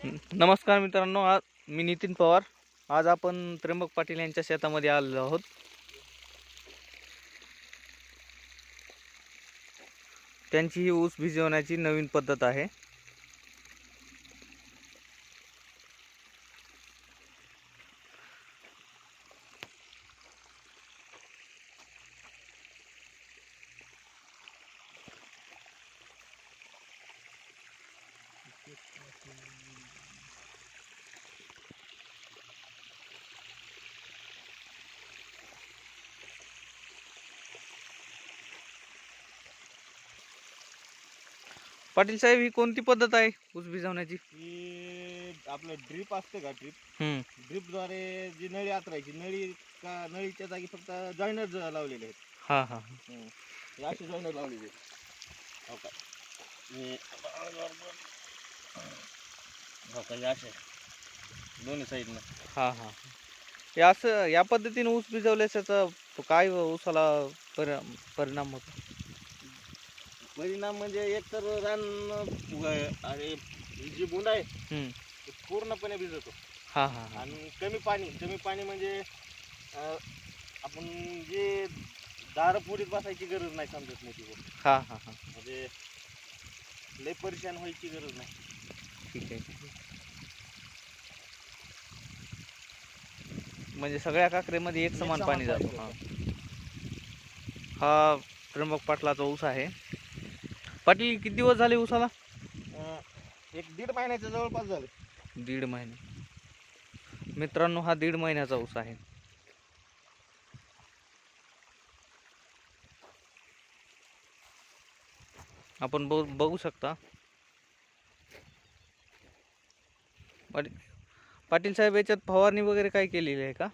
नमस्कार मित्रांनो, आज मी नितीन पवार. आज आपण त्र्यंबक पाटील यांच्या शेतामध्ये आलेलो आहोत. त्यांची ही ऊस भिजवण्याची नवीन पद्धत आहे. पाटील साहेब, ही कोणती पद्धत आहे ऊस भिजवण्याची? ही आपलं ड्रीप असते का, ड्रीप हम्म ड्रीपद्वारे जी नळी आतरायची, नळीच्या जागी फक्त जॉईनर लावलेले आहेत. हा हा हे असे जॉईनर लावलेले आहेत. हो का, हे असे दोन्ही साईडनं. हा हा हे असं या पद्धतीने ऊस भिजवल्यास त्याचा काय ऊसाला परिणाम होतो? परिणाम म्हणजे एक तर रान अरे जी बुंड आहे ते पूर्णपणे भिजतो. हा हा हा आणि कमी पाणी म्हणजे आपण जे दारपुरीत बसायची गरज नाही समजत नाही ती. हा हा हा म्हणजे लय परेशान व्हायची गरज नाही. ठीक आहे. म्हणजे सगळ्या काकरेमध्ये एक समान पाणी जातो. हा हा त्र्यंबक पाटलाचा ऊस आहे. पाटील, किती दिवस झाले ऊसाला? एक 1.5 महिन्याच्या जवळपास झाले. 1.5 महिने. मित्रांनो, हा 1.5 महिन्याचा ऊस आहे. आपण बघू शकता. पाटील साहेब, याच्यात फवारणी वगैरे काय केलेली आहे का?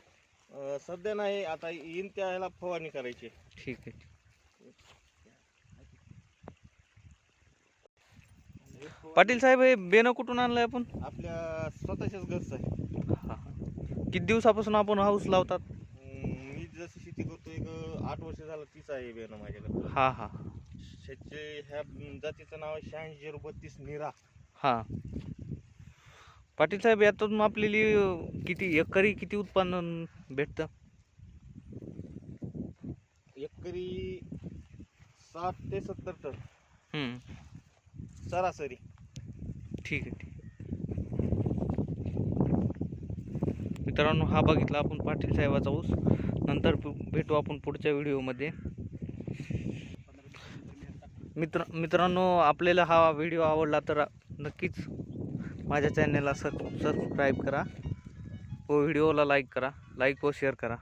सध्या नाही, आता येईन त्याला फवारणी करायची. ठीक आहे. पाटील साहेब, हे बेणं कुठून आणलंय आपण? आपल्या स्वतःच्याच घरचं आहे. हा. किती दिवसापासून आपण हा ऊस लावतात? मी जशी शेती करतो, एक 8 वर्ष झालं तीच आहे बेणं माझ्याकडे. हा हा ह्या जातीचं नाव आहे 8632 निरा. हा. पाटील साहेब, यातून आपल्याली एकरी किती उत्पन्न भेटतं? एकरी 60 ते 70 टन सरासरी. ठीक आहे. मित्रांनो, हा बघितला आपण पाटील साहेबाचा ऊस. नंतर भेटू आपण पुढच्या व्हिडिओमध्ये. मित्रांनो, आपल्याला हा व्हिडिओ आवडला तर नक्कीच माझ्या चॅनलला सबस्क्राईब करा व व्हिडिओला लाईक करा, लाईक व शेअर करा.